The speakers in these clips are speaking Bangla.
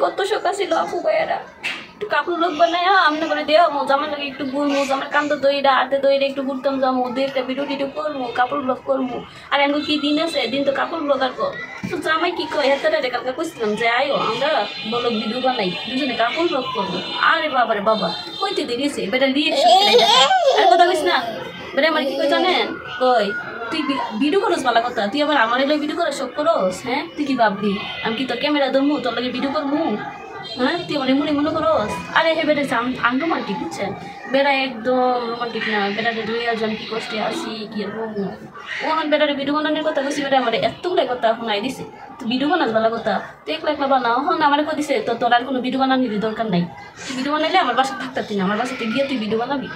কত শখ আছিল আপু ভাইয়ারা একটু কাপড় লোক বানায় আমনে করে দেওয়া জামার লাগে একটু ঘুরমু জামার কান্দ দইরা হাতে দইরা একটু ঘুরতাম যাবো দু একটা ভিডিও টিডিও করবো কাপড় ব্লগ করবো আর এমন কি দিন আছে দিন তো কাপড় ব্লগ আর তো জামাই কি কয় হাতে কালকে কইছিলাম যে আয়ো আমরা ব্লগ ভিডিও বানাই দুজনে কাপড় ব্লগ করবো আরে বাবা রে বাবা কইতে দিয়েছে বেটা রিয়েকশন আর কথা কইস না বেটা আমার কি কই জানেন কই তুই ভিডিও করস ভালো কথা তুই আবার আমার এলে ভিডিও করে শখ করস হ্যাঁ তুই কি ভাববি আমি কি তোর ক্যামেরা ধরবো তোর লাগে ভিডিও করবো হ্যাঁ তুই আমার মনে করস আরে হে বেটা আনরোমান্টিক বুঝছেন বেড়া একদম রোমান্টিক না বেটারে লইয়া যান কি কষ্টে আসি কি বলবো ও আমার বেটারে ভিডিও বানানোর কথা কইছি বেটা আমার এতগুলো কথা শোনাই দিছে তো ভিডিও বানাস ভালো কথা তুই একলা একলা বানাও হন আমার কই দিছে তো তোর আর কোনো ভিডিও বানানোর দরকার নাই তুই ভিডিও বানাইলে আমার বাসা থাকতে না আমার বাসাতে গিয়ে তুই ভিডিও বানাবি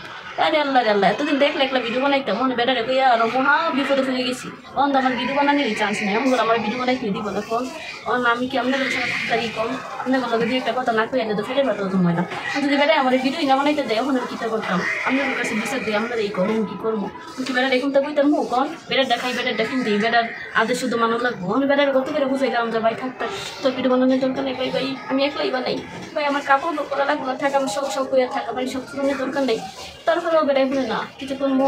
আরে আল্লাহ আল্লাহ এতদিন দেখলে একলা ভিডিও বানাইতাম মনে বেটারে কইয়া আর মহা বিপদে ফেলে গেছি অন আমার ভিডিও বানানোর চান্স নেই আমার ভিডিও বানাইতে দিব না ফোন অন আমি কি আপনাদের সঙ্গে থাকতারি কম আপনাদের লগে একটা কথা না কইয়া তো ফেলে পাঠাতো তোমায় না যদি বেটা আমার ভিডিও না বানাইতে দেয় ওখানে কিতা করতাম আপনাদের কাছে বিচার দিই আমরা এই করবো কি করবো কিন্তু বেটার এখন তো কইতাম হোক কন বেটার দেখাই বেটার দেখিন দিই বেটার আদেশ শুধু মানুষ লাগবো আমি বেটার কত করে বুঝাইলাম যে ভাই থাকতাম তোর ভিডিও বানানোর দরকার নেই ভাই ভাই আমি একলাই বানাই ভাই আমার কাপড় করা লাগবো না থাকা আমার সব হইয়া থাকা ভাই সব কিছু দরকার নেই তারপরেও বেটাই বলে না কিছু করবো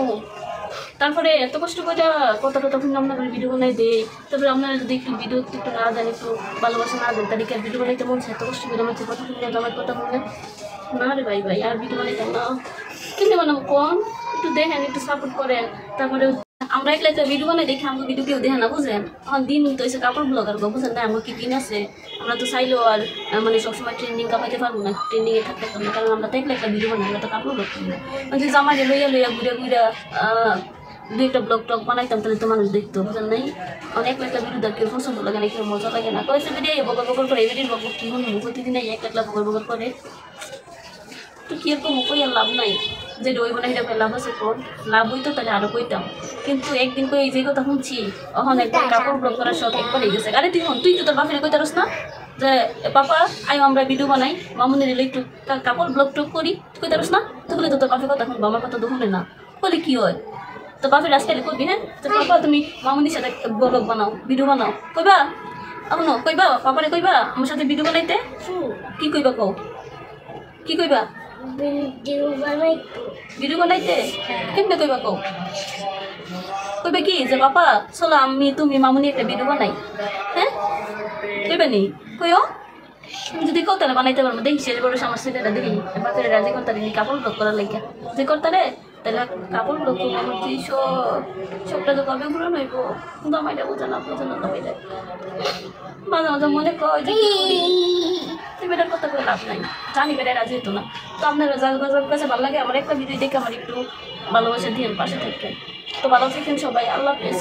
তারপরে এত কষ্ট করে কতটা তখন আমরা ভিডিও বানাই দিই তারপরে আপনারা যদি একটু ভিডিও একটু না জানি একটু ভালোবাসা না দেন তাদেরকে ভিডিও বানাইতে মন এত কষ্ট করে আমার কথা শুনলে আমার কথা বললে না রে ভাই ভাই আর ভিডিও বানাইতাম না কিন্তু বানাবো কম একটু দেখেন একটু সাপোর্ট করেন তারপরে আমরা একলা একটা ভিডিও বানাই দেখি আমাকে ভিডিও কেউ দেখে না বুঝেন এখন দিন তো এসে কাপড় ব্লগার গো বুঝেন না আমার কি দিন আছে আমরা তো চাইলেও আর মানে সবসময় ট্রেন্ডিং কামাইতে পারবো না ট্রেন্ডিংয়ে থাকতে পারবো না কারণ আমরা তো একলা একটা ভিডিও বানাই আমরা তো কাপড় ব্লগ করি না যে জামাকে লইয়া লইয়া ঘুরে ঘুরে দু একটা ব্লগ টক বানাইতাম তাহলে তো মানুষ দেখতো বুঝেন নাই অনেক একটা ভিডিও দেখে পছন্দ লাগে না কেউ মজা লাগে না কয়েছে ভিডিও বকর বকর করে এভিডির বকর কি হন প্রতিদিন এক একলা বকর বকর করে তো কি এরকম কই আর লাভ নাই যে দই বানাই এটা লাভ আছে কোন লাভ হইতো তাহলে আরো কইতাম কিন্তু একদিন কই এই যে কথা শুনছি এখন একবার কাপড় ব্লগ করার শখ একবার হয়ে গেছে আরে তুই তো তোর বাপের কইতে পারস না যে পাপা আয়ো আমরা ভিডিও বানাই মামুনের এলে একটু কাপড় ব্লগ টক করি কইতে পারস না তাহলে তো তোর বাপের কথা শুনবো আমার কথা তো শুনে না বলে কি হয় তো বাপের আজকে কইবি হ্যাঁ তো পাপা তুমি মামুনির সাথে ব্লগ বানাও ভিডিও বানাও কইবা এখন কইবা পাপারে কইবা আমার সাথে ভিডিও বানাইতে কি কইবা কও কি কইবা ভিডিও বানাইতে কেমনে কইবা কও কইবা কি যে পাপা চলো আমি তুমি মামুনি একটা ভিডিও বানাই হ্যাঁ কইবা নি কইও যদি কও তাহলে বানাইতে পারবো দেখি সে বড় সমস্যা এটা দেখি বাচ্চারা রাজি করতে কাপড় ব্লগ করার লাগে যে করতে তাহলে কাপড় ব্লগ করছি সবটা তো কবে ঘুরে নইব কিন্তু আমার এটা বোঝানো কবে যায় মাঝে মাঝে মনে কয় যে বেটার কথা করে লাভ নাই জানি বেটার রাজি হতো না তো আপনারা যার কাছে ভালো লাগে আমার একটা ভিডিও দেখে আমার একটু ভালোবাসা দিয়ে পাশে থাকতেন তো ভালো থাকেন সবাই আল্লাহ হাফেজ।